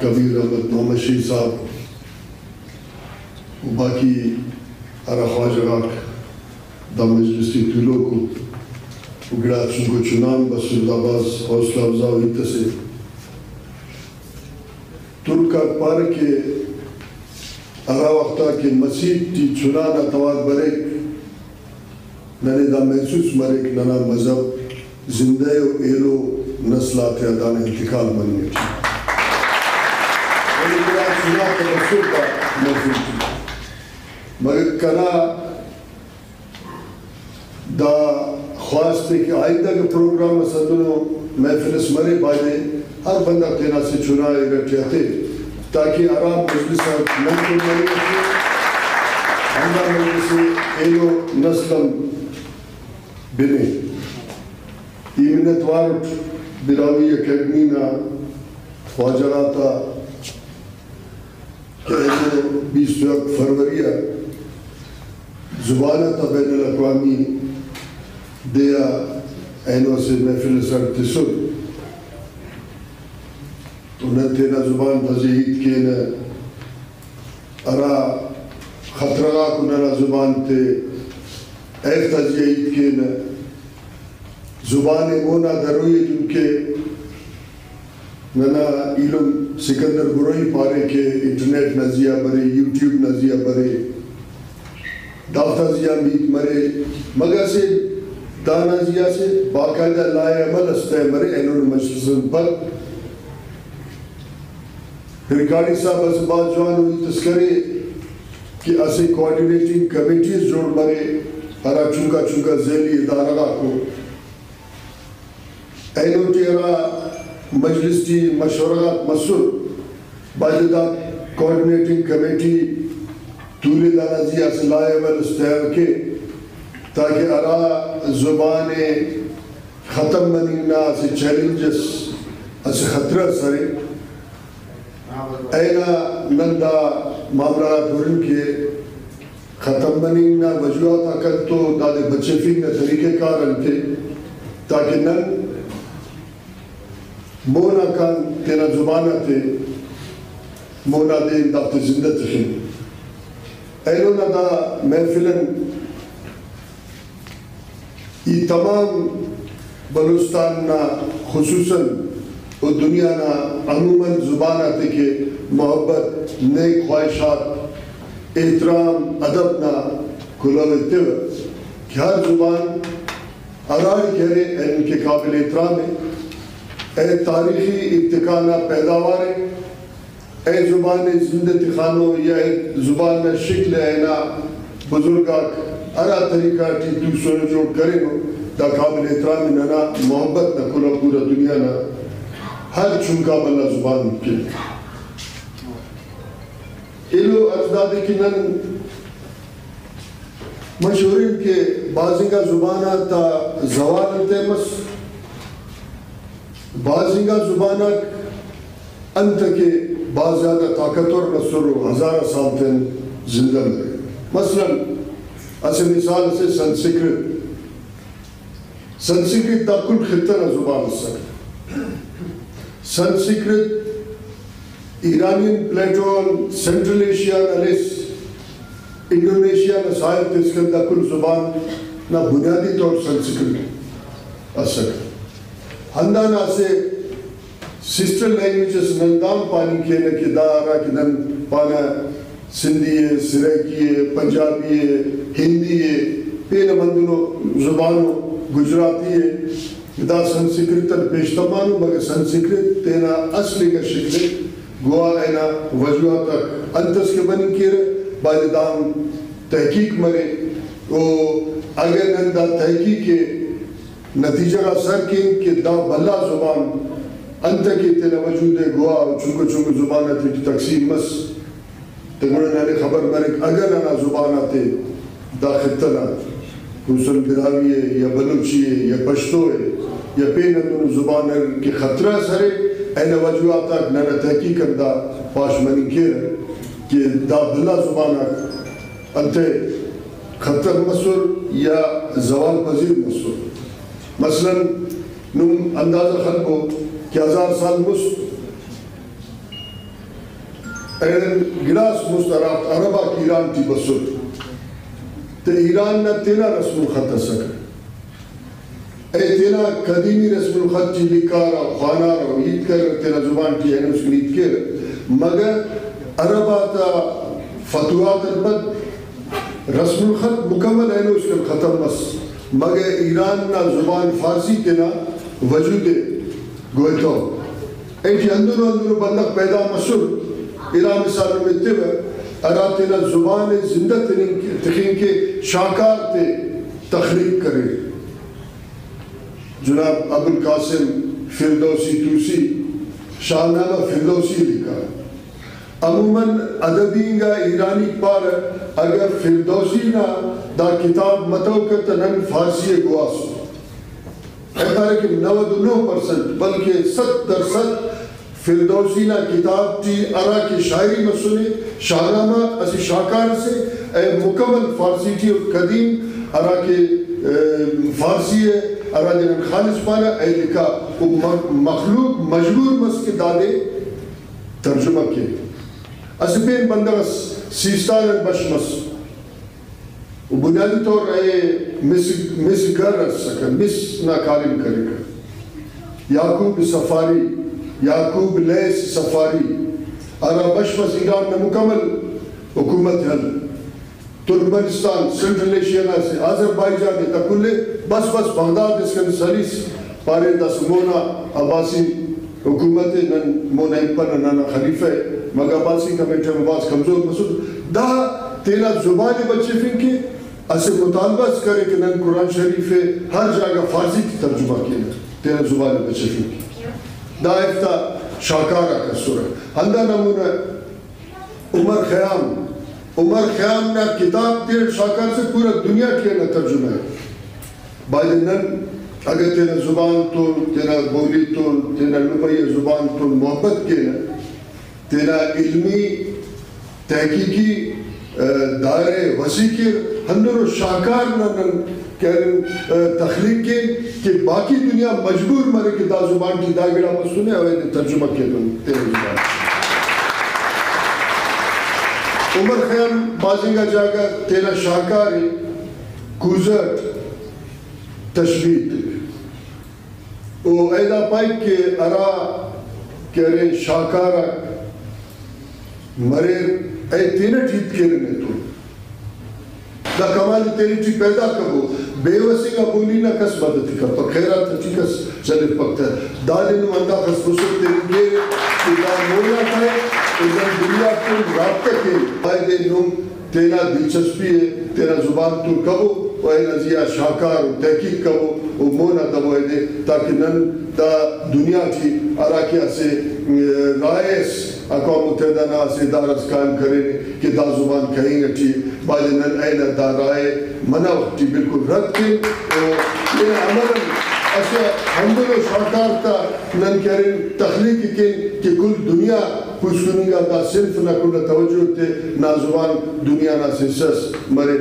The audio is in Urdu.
کبیر احمد محمد شہید صاحب و باقی ارا خواجہ دا مجلسی طولو کو اگڑا چنکو چنان بسر داباز حوصلہ افزا ہوئی تسے ترکا پار کے ارا وقتا کے مسیح تی چنانا تواد بریک ننے دا محسوس مریک ننا مذہب زندہ و ایلو نسلات ادان انتقال بنی تھی اور اگڑا چنا تبسر کا محسوس تھی مگر کنا دا خواستے کہ آئندہ کے پروگرام صدروں محفل اسمرے بائدے ہر بندہ تینا سے چنائے رٹھے تھے تاکہ آرام مجلس محفل ملے تھے ہمارا مجلس ایلو نسلم بنے ایمنتوار براوی اکیڈمی نا خواجراتا کہ ایلو 21 فروریہ زبانتا بین الاقوامی دیا اینو سے محفل سر تسر تو نتینا زبان تزہید کینا ارا خطرہ کننا زبان تے ایک تزہید کینا زبان مونا دروئی جن کے ننا علم سکندر گروئی پارے کے انٹرنیٹ نزیہ برے یوٹیوب نزیہ برے دافتہ زیہ میت مرے مگا سے دانا زیہ سے باقاعدہ لائے عمل استے مرے اینون مجلسن پر ریکارڈی صاحب از بات جوان ہوئی تذکرے کہ اسے کوارڈینیٹنگ کمیٹیز جوڑ مرے ہرا چونکا ذیلی ادارہ کو اینو تیرا مجلس تی مشورات مسئول باجدہ کوارڈینیٹنگ کمیٹی تولی دانا زیہ سے لائے عمل استے کے تاکہ ارا زبان ختم منینا اسے چیلنجز اسے خطرہ سرے اینا نندا معاملات ورن کے ختم منینا وجوہات اکل تو دادے بچے فینا طریقے کارن کے تاکہ نن مونا کان تینا زبانہ تے مونا دے دافت زندہ تخین اینو ندا محفلن یہ تمام بلوستان نا خصوصاً اور دنیا نا عموماً زبان آتے کہ محبت نیک خواہشات احترام ادب نا کھلالتے ہوئے کہ ہر زبان ارائے کہرے ان کے قابل احترام ہے اے تاریخی ابتکانہ پیداوار ہے اے زبان زندہ خانوں یا اے زبان شکل اینا بزرگاں ارا طریقہ ٹی تو سونے جوڑ کرے نو دا قابل احترام ننا محبت نہ کھلا پورا دنیا نہ ہر چنکا بلا زبان کے ایلو اجدادی کی نن مشہورین کے بازنگا زبانہ تا زوال تیمس بازنگا زبانہ انت کے بعض زیادہ طاقتور نصر و ہزارہ سال تین زندہ لگے مثلا اسے مثال سے سنسکرت دا کل خطہ نہ زبان سکتا Sanskrit Iranian plateau Central Asia نلیس انڈونیشیا نہ صاحب تسکن دا کل زبان نہ بنیادی طور سنسکرت اسکتا ہندانا سے سسٹر لینگویجز نندام پانی کے نکی دارا کی نن پانا سندھی ہے سریکی ہے پنجابی ہے ہندی ہے پین مندنو زبانوں گجراتی ہے دا سنسکرتن پیشتمانو مگر سنسکرت تینا اصلی کا شکل گوا اینا وجوہ تک انتس کے بنی کیرے باید دام تحقیق مرے اگر نن دا تحقیق کے نتیجہ کا سر کیں کہ دا بھلا زبان انتا کی تینا وجود ہے گوا چونکو زبانہ تھی تقسیم مس تگوڑا نانے خبر مرک اگر نانا زبانہ تے دا خطنا حسن براوی ہے یا بلوچی ہے یا پشتو ہے یا پین اندون زبانہ کی خطرہ سرے این وجوہات تک نانا تحقیق کردہ پاش منی کیر کہ دا بھلا زبانہ انتے خطر مسور یا زوال پذیر مسور مثلا نم اندازہ خلقو کہ 1000 سال مست ایرن گلاس مسترافت عربہ کی ایران تی بسود تو ایران نا تینا رسم الخط سکر اے تینا قدیمی رسم الخط چی لکارا خوانارا وید کر تینا زبان تی ہے اس کنید کر مگر عربہ تا فتوات البد رسم الخط مکمل ہے اس کا ختم بس مگر ایران نا زبان فارسی تینا وجود گوئتو ایٹی اندر بندق پیدا مسور ایران مثال میں تیوہ اراتینا زبان زندہ تخین کے شاکار تے تخلیق کرے جناب ابو القاسم فردوسی توسی شاہنامہ فردوسی لکھا عموماً ادبینگا ایرانی پار اگر فردوسی نا دا کتاب متوقع نن فارسی گواسو ایتا ہے کہ 99% بلکہ 100% فردوسی نا کتاب تی ارا کی شاعری مسئلے شاہنامہ اسی شاکار سے مکمل فارسی تی قدیم ارا کے فارسی ہے ارا جنن خالص پانا اے لکھا مخلوق مجبور مس کے دادے ترجمہ کے اسی پین بندرس سیستان بشمس بنیادی طور اے مس گر رس سکن مس نا کالم کرے گا یعقوب سفاری یعقوب لیس سفاری ارا بشمس ایران میں مکمل حکومت حل ترکمنستان سنٹرل ایشیا سے آذربائیجان تکلے بس بغداد اس کے سلیس پارے دس مونا عباسی حکومت نن مونا امپن نانا خلیفہ مگر عباسی کا بیٹھے مباس کمزور مسود دا تینا زبان بچے فنکے اسے مطالبہ کرے کہ نن قرآن شریف ہر جگہ فارسی کی ترجمہ کیا تینا زبان بچے فنکے دا افتا شاکارہ کا سورہ ہندہ نمونہ عمر خیام نا کتاب تیر شاکار سے پورا دنیا کیا نا ترجمہ ہے باید نن اگر تینا زبان تو تینا بولی تو تینا نمائی زبان تو محبت کے نا تینا علمی تحقیقی دائرے وسیع کے ہندر و شاکار نا تخلیق کے کہ باقی دنیا مجبور مرے کہ دا زبان کی دا گڑا مسئلے اوہ ترجمہ کے تیرے زبان عمر خیام بازنگا جاگا تینا شاکاری کوزت تشبیت او ایدہ پائی کہ ارا کہہ رہے شاکارا مرے اے تینا ٹھیت کے رہنے تو دا کمال تیری چی پیدا کرو بے وسی کا بولی نہ کس مدد کر پر خیرات اچھی کس چلے پکتا ہے دالے نو اندہ خس بسر تیری گئے کہ دا مولا کھائے ادھا دنیا کو رابطہ کے آئے نوم تینا دلچسپی ہے تینا زبان تو کبو و اے نزیہ شاکار و تحقیق کبو و مونا دبو ہے تاکہ نن دا دنیا تھی عراقیہ سے رائس اقوام متحدہ نا سے دارس قائم کرے کہ دا زبان کہیں گا تھی باید نن این دا رائے منع وقتی بالکل رد کے یہ عملاً ایسا حمدل و شاکار تا نن کریں تخلیق کے کہ کل دنیا پوچھ کنی گا دا صرف نہ کل توجہ تے نا زبان دنیا نا سے سس مرے